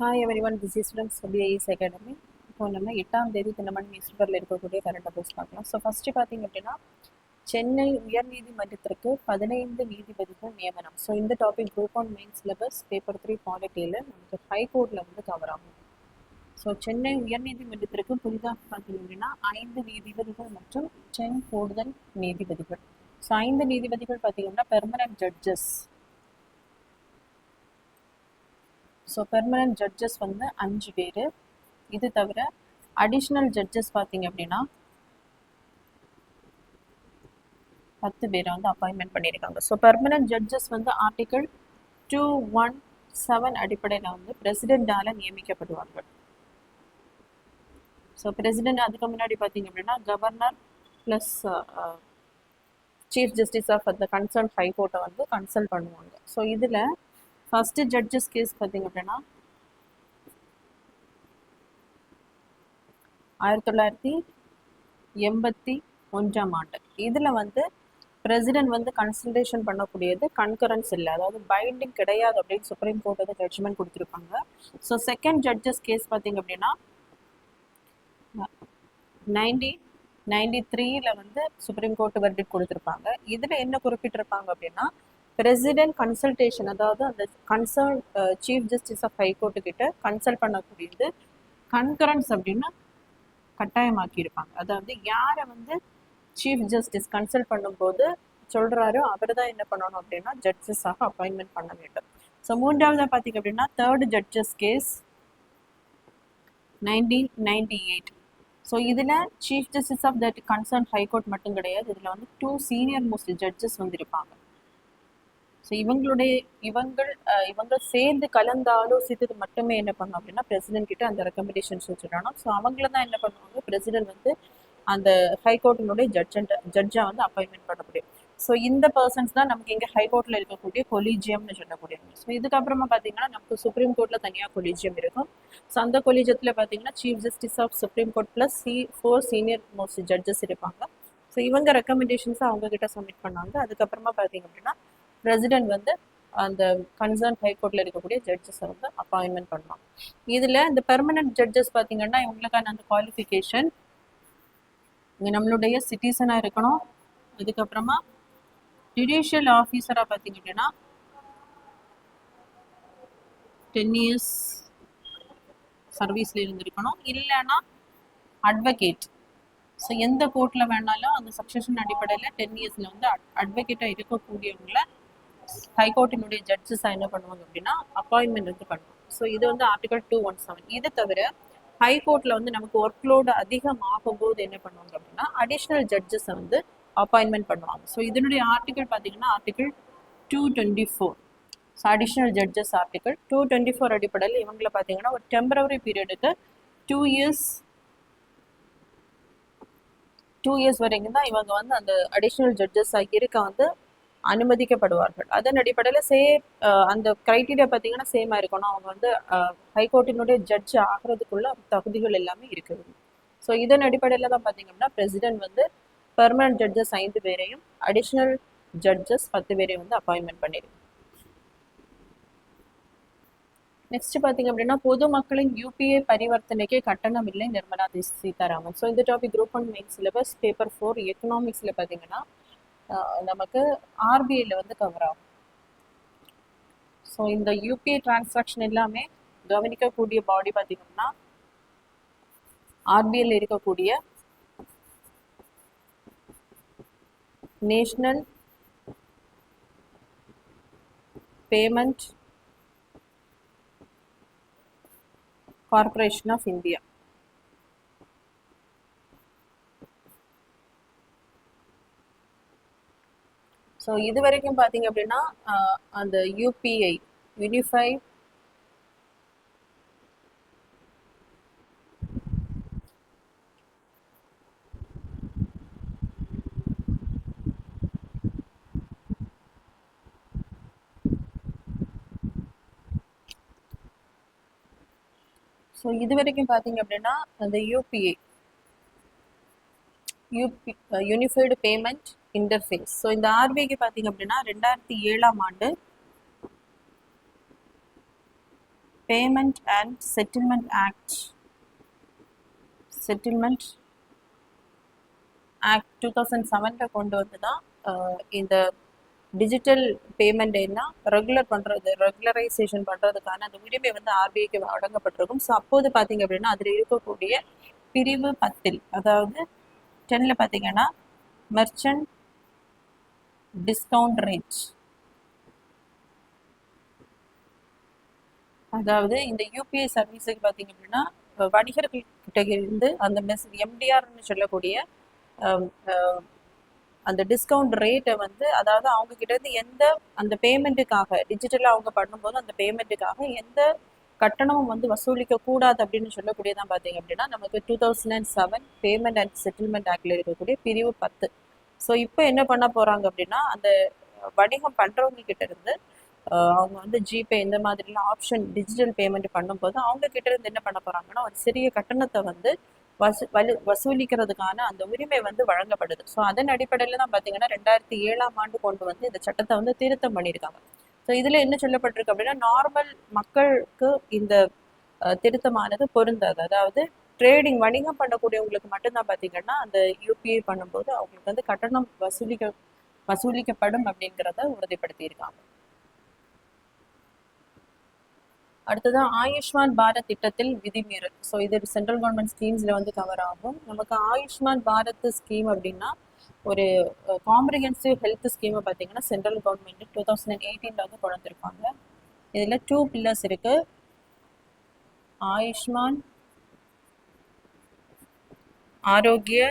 Hi everyone, this is from SBIS academy. இப்போ நம்ம 8ஆம் தேதி தினமணி நியூஸ் பேப்பரில் இருக்கக்கூடிய கரண்ட் அஃபேர்ஸ் பார்க்கலாம். ஸோ ஃபஸ்ட்டு பார்த்தீங்க அப்படின்னா, சென்னை உயர்நீதிமன்றத்திற்கு 15 நீதிபதிகள் நியமனம். ஸோ இந்த topic group 1 main syllabus paper 3 பாலிட்டியில் நமக்கு ஹைகோர்ட்டில் வந்து கவர் ஆகும். ஸோ சென்னை உயர்நீதிமன்றத்திற்கு புதிதாக பார்த்தீங்க அப்படின்னா 5 நீதிபதிகள் மற்றும் 10 கூடுதல் நீதிபதிகள். ஸோ 5 நீதிபதிகள் பார்த்தீங்கன்னா permanent judges. So permanent judges வந்து 5 பேர். இது தவிர அடிஷ்னல் ஜட்ஜஸ் பார்த்தீங்க அப்படின்னா 10 பேரை வந்து அப்பாயின்மெண்ட் பண்ணியிருக்காங்க. ஸோ பெர்மனன்ட் ஜட்ஜஸ் வந்து ஆர்டிகிள் 217 அடிப்படையில் வந்து பிரசிடென்டால நியமிக்கப்படுவார்கள். ஸோ பிரசிடென்ட் அதுக்கு முன்னாடி பார்த்தீங்க அப்படின்னா governor plus chief justice of the concern ஹைகோர்ட்டை வந்து கன்சல்ட் பண்ணுவாங்க. ஸோ இதில் ஃபர்ஸ்ட் ஜட்ஜஸ் கேஸ் பார்த்தீங்க அப்படின்னா 1981ஆம் ஆண்டு. இதில் வந்து பிரசிடென்ட் வந்து கன்சல்டேஷன் பண்ணக்கூடியது கன்கரன்ஸ் இல்லை, அதாவது பைண்டிங் கிடையாது அப்படின்னு சுப்ரீம் கோர்ட் வந்து ஜட்ஜ்மெண்ட் கொடுத்துருப்பாங்க. ஸோ செகண்ட் ஜட்ஜஸ் கேஸ் பார்த்தீங்க அப்படின்னா 1993 வந்து சுப்ரீம் கோர்ட் வெர்டிக்ட் கொடுத்துருப்பாங்க. இதில் என்ன குறிப்பிட்டிருப்பாங்க அப்படின்னா பிரசிடென்ட் கன்சல்டேஷன், அதாவது அந்த concern chief justice of high court கிட்ட கன்சல்ட் பண்ணக்கூடியது கன்கரன்ஸ் அப்படின்னு கட்டாயமாக்கியிருப்பாங்க. அதாவது யாரை வந்து சீஃப் ஜஸ்டிஸ் கன்சல்ட் பண்ணும்போது சொல்கிறாரோ அவர் தான் என்ன பண்ணணும் அப்படின்னா ஜட்ஜஸாக அப்பாயின்மெண்ட் பண்ண வேண்டும். ஸோ மூன்றாவதாக பார்த்தீங்க அப்படின்னா தேர்ட் ஜட்ஜஸ் கேஸ் 1998. ஸோ இதில் chief justice of that concern high court மட்டும் கிடையாது, இதில் வந்து 2 சீனியர் மோஸ்ட் ஜட்ஜஸ் வந்து இருப்பாங்க. ஸோ இவங்க சேர்ந்து கலந்து ஆலோசித்தது மட்டுமே என்ன பண்ணும் அப்படின்னா பிரசிடென்ட் கிட்ட அந்த ரெக்கமெண்டேஷன்ஸ் வச்சுருக்கணும். ஸோ அவங்கள தான் என்ன பண்ணுவாங்க, பிரசிடென்ட் வந்து அந்த ஹைகோர்ட்டினுடைய ஜட்ஜாக வந்து அப்பாயின்மெண்ட் பண்ண முடியும். ஸோ இந்த பர்சன்ஸ் தான் நமக்கு இங்கே ஹைகோர்ட்டில் இருக்கக்கூடிய கொலீஜியம்னு சொல்லக்கூடியவங்க. ஸோ இதுக்கப்புறமா பார்த்தீங்கன்னா நமக்கு சுப்ரீம் கோர்ட்டில் தனியாக கொலீஜியம் இருக்கும். ஸோ அந்த கொலீஜியத்தில் பார்த்தீங்கன்னா chief justice of supreme court plus 4 senior most judges இருப்பாங்க. ஸோ இவங்க ரெக்கமெண்டேஷன்ஸை அவங்க கிட்ட சப்மிட் பண்ணாங்க. அதுக்கப்புறமா பார்த்தீங்க அப்படின்னா பிரசிடென்ட் வந்து அந்த கன்சர்ன் ஹைகோர்ட்டில் இருக்கக்கூடிய ஜட்ஜஸை வந்து அப்பாயின்மெண்ட் பண்ணலாம். இதில் இந்த பெர்மனன்ட் ஜட்ஜஸ் பார்த்தீங்கன்னா இவங்களுக்கான அந்த குவாலிஃபிகேஷன் இங்கே நம்மளுடைய சிட்டிசனாக இருக்கணும். அதுக்கப்புறமா ஜுடிஷியல் ஆஃபீஸராக பார்த்தீங்க அப்படின்னா 10 years சர்வீஸில் இருந்திருக்கணும். இல்லைன்னா அட்வொகேட். ஸோ எந்த கோர்ட்டில் வேணாலும் அந்த சக்சஷன் அடிப்படையில் 10 yearsல வந்து அட்வொகேட்டாக இருக்கக்கூடியவங்கள ஹைகோர்ட்டினுடைய ஜட்ஜஸாக என்ன பண்ணுவாங்க அப்படின்னா அப்பாயின்மெண்ட் வந்து பண்ணுவாங்க. ஸோ இது வந்து ஆர்டிகல் 217. இது தவிர ஹைகோர்ட்டில் வந்து நமக்கு ஒர்க் லோடு அதிகமாகும் போது என்ன பண்ணுவாங்க அப்படின்னா அடிஷ்னல் ஜட்ஜஸை வந்து அப்பாயின்மெண்ட் பண்ணுவாங்க. ஸோ இதனுடைய ஆர்டிகல் பார்த்தீங்கன்னா article 224. So additional judges article 224 அடிப்படையில் இவங்களை பார்த்தீங்கன்னா ஒரு டெம்பரவரி பீரியடுக்கு 2 years வரைக்கும் தான் இவங்க வந்து அந்த அடிஷ்னல் ஜட்ஜஸாக இருக்க வந்து அனுமதிக்கப்படுவார்கள். அதன் அடிப்படையில் அந்த கிரைட்டீரியா பார்த்தீங்கன்னா சேமாக இருக்கணும். அவங்க வந்து ஹைகோர்ட்டினுடைய ஜட்ஜ் ஆகிறதுக்குள்ள தகுதிகள் எல்லாமே இருக்குது. ஸோ இதன் அடிப்படையில் தான் பார்த்தீங்கன்னா பிரசிடென்ட் வந்து பெர்மனன்ட் ஜட்ஜஸ் 5 பேரையும் அடிஷ்னல் ஜட்ஜஸ் 10 பேரையும் வந்து அப்பாயின்மெண்ட் பண்ணிடுங்க. நெக்ஸ்ட் பார்த்தீங்க அப்படின்னா பொதுமக்களின் UPI பரிவர்த்தனைக்கு கட்டணம் இல்லை, நிர்மலா சீதாராமன். ஸோ இந்த topic group 1 main syllabus paper 4 எக்கனாமிக்ஸில் பார்த்தீங்கன்னா நமக்கு RBIல வந்து கவர் ஆகும். ஸோ இந்த UPI டிரான்சாக்ஷன் எல்லாமே கவனிக்கக்கூடிய பாடி பார்த்தீங்கன்னா RBIல இருக்கக்கூடிய national payment corporation of India. So இது வரைக்கும் பார்த்தீங்க அப்படின்னா அந்த UPI யூனிஃபைட் பார்த்தீங்க அப்படின்னா அந்த யூனிஃபைடு பேமெண்ட் இன்டர்ஃபேஸ். ஸோ இந்த RBIக்கு பார்த்தீங்க அப்படின்னா 2007ஆம் ஆண்டு payment and settlement act settlement act 2007 கொண்டு வந்து தான் இந்த டிஜிட்டல் பேமெண்ட் எல்லாம் ரெகுலரைசேஷன் பண்ணுறதுக்கான அந்த உரிமை வந்து ஆர்பிஐக்கு வழங்கப்பட்டிருக்கும். ஸோ அப்போது பார்த்தீங்க அப்படின்னா அதில் இருக்கக்கூடிய பிரிவு 10 அதாவது 10ல் பார்த்தீங்கன்னா மெர்ச்சன்ட் டிஸ்கவுண்ட் ரேட், அதாவது இந்த யூபிஐ சர்வீஸுக்கு பார்த்தீங்க அப்படின்னா வணிகர்கள் கிட்ட இருந்து அந்த எம்டிஆர்னு சொல்லக்கூடிய அந்த டிஸ்கவுண்ட் ரேட்டை வந்து, அதாவது அவங்க கிட்ட இருந்து எந்த அந்த பேமெண்ட்டுக்காக டிஜிட்டலாக அவங்க பண்ணும்போது அந்த பேமெண்ட்டுக்காக எந்த கட்டணமும் வந்து வசூலிக்க கூடாது அப்படின்னு சொல்லக்கூடியதான் பார்த்தீங்க அப்படின்னா நமக்கு 2007 பேமெண்ட் அண்ட் செட்டில்மெண்ட் ஆக்டில் இருக்கக்கூடிய பிரிவு 10. ஸோ இப்போ என்ன பண்ண போறாங்க அப்படின்னா அந்த வணிகம் பண்றவங்க கிட்ட இருந்து அவங்க வந்து ஜிபே இந்த மாதிரிலாம் ஆப்ஷன் டிஜிட்டல் பேமெண்ட் பண்ணும்போது அவங்க கிட்ட இருந்து என்ன பண்ண போறாங்கன்னா ஒரு சிறிய கட்டணத்தை வந்து வசூலிக்கிறதுக்கான அந்த உரிமை வந்து வழங்கப்படுது. ஸோ அதன் அடிப்படையில் தான் பார்த்தீங்கன்னா 2007 கொண்டு வந்து இந்த சட்டத்தை வந்து திருத்தம் பண்ணியிருக்காங்க. ஸோ இதில் என்ன சொல்லப்பட்டிருக்கு அப்படின்னா நார்மல் மக்களுக்கு இந்த திருத்தமானது பொருந்தாது. அதாவது ட்ரேடிங் வணிகம் பண்ணக்கூடியவங்களுக்கு மட்டும்தான் பார்த்தீங்கன்னா அந்த யூபிஐ பண்ணும்போது அவங்களுக்கு வந்து கட்டணம் வசூலிக்கப்படும் அப்படிங்கிறத உறுதிப்படுத்தியிருக்காங்க. அடுத்ததான் ஆயுஷ்மான் பாரத் திட்டத்தில் விதிமீறல். ஸோ இது சென்ட்ரல் கவர்மெண்ட் ஸ்கீம்ஸில் வந்து கவர் ஆகும். நமக்கு ஆயுஷ்மான் பாரத் ஸ்கீம் அப்படின்னா ஒரு காம்ப்ரிஹென்சிவ் ஹெல்த் ஸ்கீமை பார்த்தீங்கன்னா சென்ட்ரல் கவர்மெண்ட் 2018 வந்து கொண்டு வந்திருப்பாங்க. இதில் 2 பில்லர்ஸ் இருக்கு. ஆயுஷ்மான் ஆரோக்கிய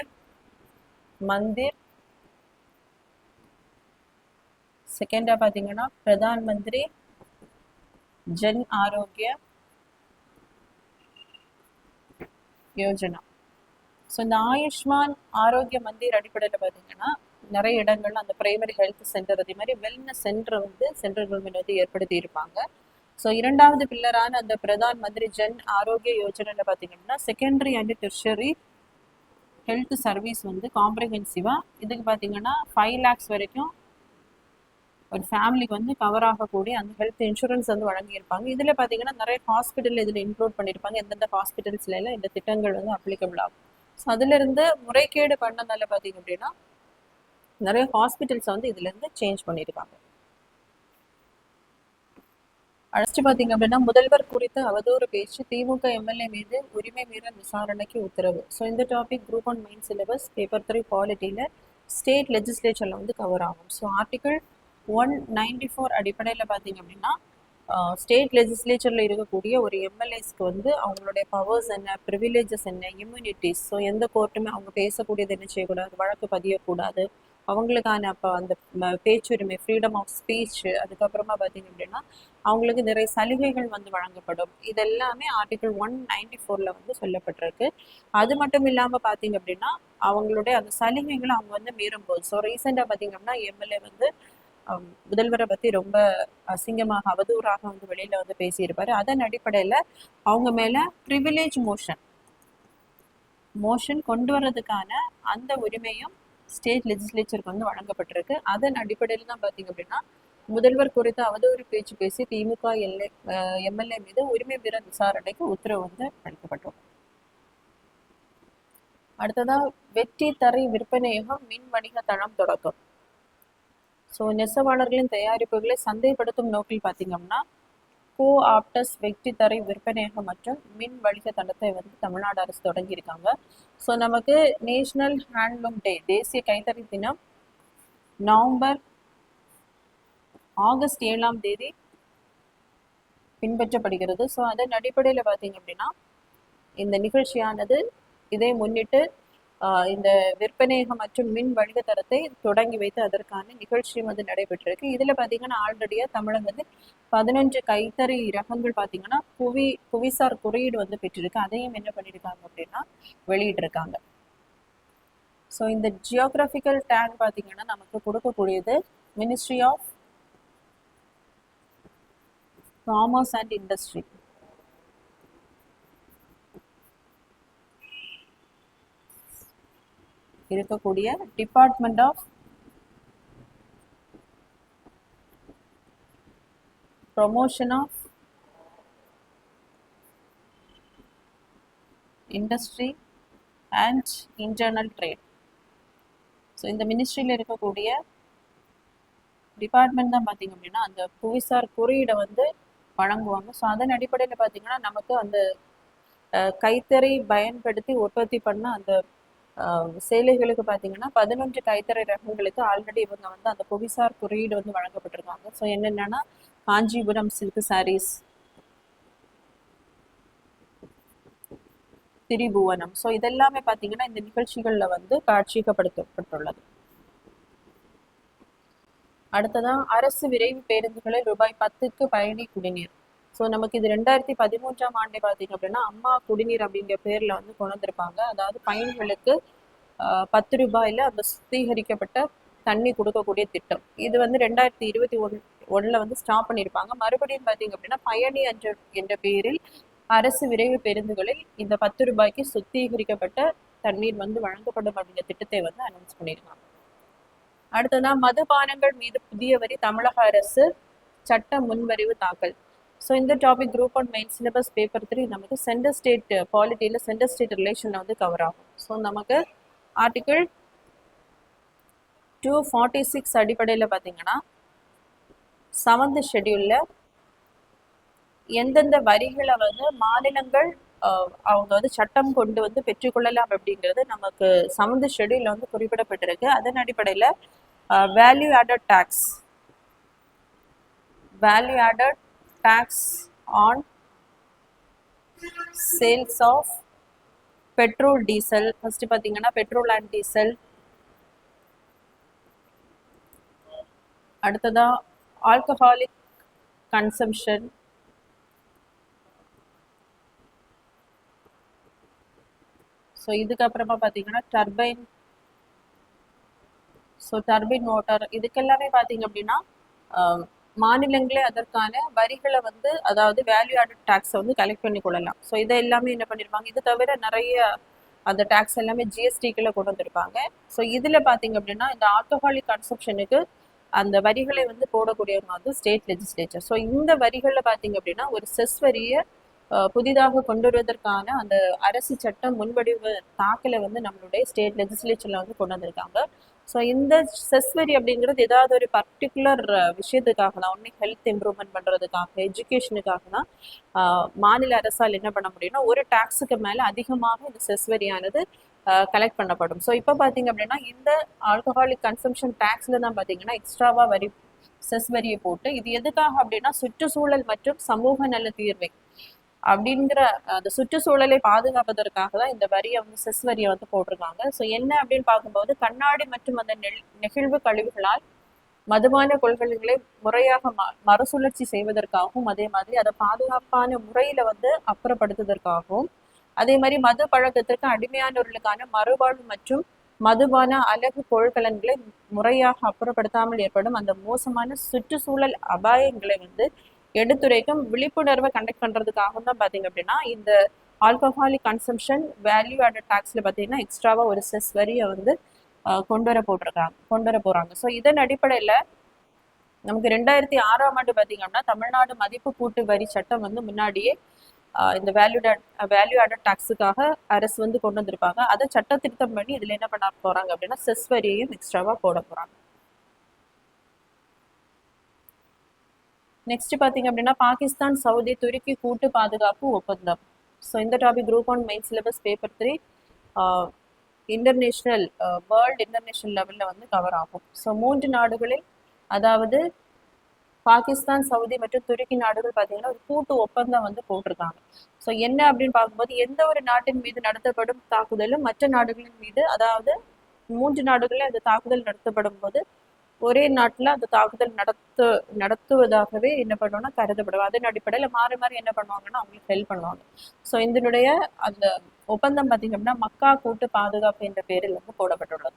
மந்திர், செகண்டா பார்த்தீங்கன்னா பிரதான் மந்திரி ஜன் ஆரோக்கிய யோஜனா. ஸோ இந்த ஆயுஷ்மான் ஆரோக்கிய மந்திர் அடிப்படையில் பார்த்தீங்கன்னா நிறைய இடங்கள்ல அந்த பிரைமரி ஹெல்த் சென்டர் அதே மாதிரி வெல்னஸ் சென்டர் வந்து சென்ட்ரல் கவர்மெண்ட் வந்து ஏற்படுத்தி இருப்பாங்க. ஸோ 2வது பில்லரான அந்த பிரதான் மந்திரி ஜன் ஆரோக்கிய யோஜனையில் பார்த்தீங்கன்னா secondary and tertiary health service வந்து காம்ப்ரிஹென்சிவா இதுக்கு பார்த்தீங்கன்னா 5 lakhs வரைக்கும் ஒரு ஃபேமிலிக்கு வந்து கவர் ஆகக்கூடிய அந்த ஹெல்த் இன்சூரன்ஸ் வந்து வழங்கியிருப்பாங்க. இதில் பார்த்தீங்கன்னா நிறைய ஹாஸ்பிட்டல் இதில் இன்க்ளூட் பண்ணியிருப்பாங்க. எந்தெந்த ஹாஸ்பிட்டல்ஸ்ல எல்லாம் இந்த திட்டங்கள் வந்து அப்ளிகபிள் ஆகும். ஸோ அதுலேருந்து முறைகேடு பண்ணனால பார்த்தீங்க அப்படின்னா நிறைய ஹாஸ்பிட்டல்ஸ் வந்து இதுலேருந்து சேஞ்ச் பண்ணியிருக்காங்க. அடுத்து பார்த்தீங்க அப்படின்னா முதல்வர் குறித்த அவதூறு பேச்சு, திமுக எம்எல்ஏ மீது உரிமை மீறல் விசாரணைக்கு உத்தரவு. ஸோ இந்த topic group 1 main syllabus paper 3 பாலிட்டியில் ஸ்டேட் லெஜிஸ்லேச்சரில் வந்து கவர் ஆகும். ஸோ ஆர்டிகிள் 194 அடிப்படையில் பார்த்தீங்க அப்படின்னா ஸ்டேட் லெஜிஸ்லேச்சரில் இருக்கக்கூடிய ஒரு எம்எல்ஏஸ்க்கு வந்து அவங்களுடைய பவர்ஸ் என்ன, ப்ரிவிலேஜஸ் என்ன, இம்யூனிட்டிஸ். ஸோ எந்த கோர்ட்டுமே அவங்க பேசக்கூடியது என்ன செய்யக்கூடாது, வழக்கு பதியக்கூடாது, அவங்களுக்கான அப்போ அந்த பேச்சுரிமை ஃப்ரீடம் ஆஃப் ஸ்பீச், அதுக்கப்புறமா பார்த்தீங்க அப்படின்னா அவங்களுக்கு நிறைய சலுகைகள் வந்து வழங்கப்படும். இதெல்லாமே ஆர்டிகிள் 194 வந்து சொல்லப்பட்டிருக்கு. அது மட்டும் இல்லாமல் பார்த்தீங்க அப்படின்னா அவங்களுடைய அந்த சலுகைகளை அவங்க வந்து மீறும்போது, ஸோ ரீசெண்டாக பார்த்தீங்க அப்படின்னா எம்எல்ஏ வந்து முதல்வரை பற்றி ரொம்ப அசிங்கமாக அவதூறாக வந்து வெளியில் வந்து பேசியிருப்பாரு. அதன் அடிப்படையில் அவங்க மேலே ப்ரிவிலேஜ் மோஷன் கொண்டு வர்றதுக்கான அந்த உரிமையும் ஸ்டேட் லெஜிஸ்லேச்சருக்கு வந்து வழங்கப்பட்டிருக்கு. அதன் அடிப்படையில் தான் பார்த்தீங்க அப்படின்னா முதல்வர் குறித்து அவதூறு பேச்சு பேசி திமுக எம்எல்ஏ மீது உரிமை மீறல் விசாரணைக்கு உத்தரவு வந்து அளிக்கப்பட்டோம். அடுத்ததா வெற்றி தரை விற்பனையகம் மின் வணிக தளம் தொடக்கம். ஸோ நெசவாளர்களின் தயாரிப்புகளை சந்தைப்படுத்தும் நோக்கில் பார்த்தீங்கன்னா கோ ஆப்டஸ் வெற்றி தரை விற்பனையகம் மற்றும் மின் வணிக தளத்தை வந்து தமிழ்நாடு அரசு தொடங்கியிருக்காங்க. ஸோ நமக்கு நேஷனல் ஹேண்ட்லூம் டே, தேசிய கைத்தறி தினம் ஆகஸ்ட் 7ஆம் தேதி பின்பற்றப்படுகிறது. ஸோ அதன் அடிப்படையில் பார்த்தீங்க அப்படின்னா இந்த நிகழ்ச்சியானது இதை முன்னிட்டு இந்த விற்பனையகம் மற்றும் மின் வணிக தரத்தை தொடங்கி வைத்து அதற்கான நிகழ்ச்சியும் வந்து நடைபெற்றிருக்கு. இதில் பார்த்தீங்கன்னா ஆல்ரெடியாக தமிழகத்தில் 15 கைத்தறி ரகங்கள் பார்த்தீங்கன்னா புவிசார் குறியீடு வந்து பெற்றிருக்கு. அதையும் என்ன பண்ணியிருக்காங்க அப்படின்னா வெளியிட்டிருக்காங்க. ஸோ இந்த ஜியோகிராஃபிக்கல் டேக் பார்த்தீங்கன்னா நமக்கு கொடுக்கக்கூடியது ministry of commerce and industry. இருக்கக்கூடிய department of promotion of industry and internal trade. So இந்த மினிஸ்ட்ரியில் இருக்கக்கூடிய டிபார்ட்மெண்ட் தான் பார்த்தீங்க அப்படின்னா அந்த புவிசார் குறியீடை வந்து வழங்குவாங்க. ஸோ அதன் அடிப்படையில் பார்த்தீங்கன்னா நமக்கு அந்த கைத்தறி பயன்படுத்தி உற்பத்தி பண்ண அந்த சேலைகளுக்கு பார்த்தீங்கன்னா 11 கைத்தறி ரகங்களுக்கு ஆல்ரெடி இவங்க வந்து அந்த புவிசார் குறியீடு வந்து வழங்கப்பட்டிருக்காங்க. ஸோ என்னென்னா காஞ்சிபுரம் சில்க் சாரீஸ், திரிபுவனம், ஸோ இதெல்லாமே பார்த்தீங்கன்னா இந்த நிகழ்ச்சிகளில் வந்து காட்சியகப்படுத்தப்பட்டுள்ளது. அடுத்ததான் அரசு விரைவு பேருந்துகளில் ரூபாய் 10க்கு பயணி குடிநீர். ஸோ நமக்கு இது 2013ஆம் ஆண்டே பார்த்தீங்க அப்படின்னா அம்மா குடிநீர் அப்படிங்கிற பேரில் வந்து கொண்டு வந்திருப்பாங்க. அதாவது பயணிகளுக்கு 10 ரூபாயில் அந்த சுத்திகரிக்கப்பட்ட தண்ணி கொடுக்கக்கூடிய திட்டம். இது வந்து 2021 வந்து ஸ்டாப் பண்ணியிருப்பாங்க. மறுபடியும் பார்த்தீங்க அப்படின்னா பயணி என்ற பேரில் அரசு விரைவு பேருந்துகளில் இந்த 10 ரூபாய்க்கு சுத்திகரிக்கப்பட்ட தண்ணீர் வந்து வழங்கப்படும் அப்படிங்கிற திட்டத்தை வந்து அனௌன்ஸ் பண்ணியிருக்காங்க. அடுத்ததான் மதுபானங்கள் மீது புதிய வரி, தமிழக அரசு சட்ட முன்வரைவு தாக்கல். ஸோ இந்த topic group 1 main syllabus paper 3 நமக்கு சென்டர் ஸ்டேட் பாலிட்டியில் சென்டர் ஸ்டேட் ரிலேஷனில் வந்து கவர் ஆகும். ஸோ நமக்கு ஆர்டிகிள் 246 அடிப்படையில் பார்த்தீங்கன்னா 7th ஷெட்யூலில் எந்தெந்த வரிகளை வந்து மாநிலங்கள் அவங்க வந்து சட்டம் கொண்டு வந்து பெற்றுக்கொள்ளலாம் அப்படிங்கிறது நமக்கு 7th ஷெட்யூலில் வந்து குறிப்பிடப்பட்டிருக்கு. அதன் அடிப்படையில் value added tax on sales of petrol, diesel. First பார்த்தீங்கன்னா பெட்ரோல் அண்ட் டீசல். அடுத்ததா ஆல்கஹாலிக் கன்சம்ஷன். ஸோ இதுக்கப்புறமா பார்த்தீங்கன்னா டர்பைன் மோட்டார். இதுக்கெல்லாமே பார்த்தீங்க அப்படின்னா மாநிலங்களே அதற்கான வரிகளை வந்து அதாவது வேல்யூ ஆடட் டேக்ஸை வந்து கலெக்ட் பண்ணி கொள்ளலாம். ஸோ இதை எல்லாமே என்ன பண்ணியிருப்பாங்க, இது தவிர நிறைய அந்த டேக்ஸ் எல்லாமே ஜிஎஸ்டிக்குள்ள கொண்டு வந்திருப்பாங்க. ஸோ இதில் பார்த்தீங்க அப்படின்னா இந்த ஆல்கஹாலிக் கன்சப்ஷனுக்கு அந்த வரிகளை வந்து போடக்கூடியவங்க வந்து ஸ்டேட் லெஜிஸ்லேச்சர். ஸோ இந்த வரிகளில் பார்த்தீங்க அப்படின்னா ஒரு செஸ் வரியை புதிதாக கொண்டு வருவதற்கான அந்த அரசு சட்டம் முன்வடிவு தாக்கலை வந்து நம்மளுடைய ஸ்டேட் லெஜிஸ்லேச்சரில் வந்து கொண்டு வந்திருக்காங்க. ஸோ இந்த செஸ் வரி அப்படிங்கிறது ஏதாவது ஒரு பர்டிகுலர் விஷயத்துக்காக தான், ஒன்று ஹெல்த் இம்ப்ரூவ்மெண்ட் பண்ணுறதுக்காக, எஜுகேஷனுக்காக தான் மாநில அரசால் என்ன பண்ண முடியும்னா ஒரு டாக்ஸுக்கு மேலே அதிகமாக இந்த செஸ் வரியானது கலெக்ட் பண்ணப்படும். ஸோ இப்போ பார்த்தீங்க அப்படின்னா இந்த ஆல்கஹாலிக் கன்சம்ஷன் டேக்ஸில் தான் பார்த்தீங்கன்னா எக்ஸ்ட்ராவாக செஸ் வரியை போட்டு, இது எதுக்காக அப்படின்னா சுற்றுச்சூழல் மற்றும் சமூக நல தீர்வை அப்படிங்கிற அந்த சுற்றுச்சூழலை பாதுகாப்பதற்காக தான் இந்த வரியை வந்து செஸ் வரியை வந்து போட்டிருக்காங்க. ஸோ என்ன அப்படின்னு பார்க்கும்போது கண்ணாடி மற்றும் அந்த நெகிழ்வு கழிவுகளால் மதுபான கொள்கலன்களை முறையாக மறுசுழற்சி செய்வதற்காகவும், அதே மாதிரி அதை பாதுகாப்பான முறையில வந்து அப்புறப்படுத்துவதற்காகவும், அதே மாதிரி மது பழக்கத்திற்கு அடிமையானவர்களுக்கான மறுவாழ்வு மற்றும் மதுபான அழகு கொள்கலன்களை முறையாக அப்புறப்படுத்தாமல் ஏற்படும் அந்த மோசமான சுற்றுச்சூழல் அபாயங்களை வந்து எடுத்துரைக்கும் விழிப்புணர்வை கண்டக்ட் பண்றதுக்காகவும் தான் பார்த்தீங்க அப்படின்னா இந்த ஆல்கஹாலிக் கன்சம்ஷன் வேல்யூ ஆடட் டாக்ஸ்ல பார்த்தீங்கன்னா எக்ஸ்ட்ராவா ஒரு செஸ் வரியை வந்து கொண்டு வர போறாங்க. ஸோ இதன் அடிப்படையில் நமக்கு 2006ஆம் ஆண்டு பார்த்தீங்க அப்படின்னா தமிழ்நாடு மதிப்பு கூட்டு வரி சட்டம் வந்து முன்னாடியே இந்த வேல்யூ ஆடட் டாக்ஸுக்காக அரசு வந்து கொண்டு வந்திருப்பாங்க. அதை சட்ட திருத்தம் பண்ணி இதுல என்ன பண்ண போறாங்க அப்படின்னா செஸ் வரியையும் எக்ஸ்ட்ராவா போட போறாங்க. நெக்ஸ்ட் பார்த்தீங்க அப்படின்னா பாகிஸ்தான் சவுதி துருக்கி கூட்டு பாதுகாப்பு ஒப்பந்தம். ஸோ இந்த topic group 1 main syllabus paper 3 international world international லெவலில் வந்து கவர் ஆகும். ஸோ 3 நாடுகளில் அதாவது பாகிஸ்தான், சவுதி மற்றும் துருக்கி நாடுகள் பார்த்தீங்கன்னா ஒரு கூட்டு ஒப்பந்தம் வந்து போட்டிருக்காங்க. ஸோ என்ன அப்படின்னு பார்க்கும்போது எந்த ஒரு நாட்டின் மீது நடத்தப்படும் தாக்குதலும் மற்ற நாடுகளின் மீது, அதாவது 3 நாடுகளில் அந்த தாக்குதல் நடத்தப்படும் போது ஒரே நாட்டில் அந்த தாக்குதல் நடத்துவதாகவே என்ன பண்ணுவோம்னா கருதப்படும். அதன் அடிப்படையில் மாறி மாறி என்ன பண்ணுவாங்கன்னா அவங்களுக்கு ஹெல்ப் பண்ணுவாங்க. ஸோ இதனுடைய அந்த ஒப்பந்தம் பார்த்தீங்க அப்படின்னா மக்கா கூட்டு பாதுகாப்பு என்ற பேரில் வந்து போடப்பட்டுள்ளது.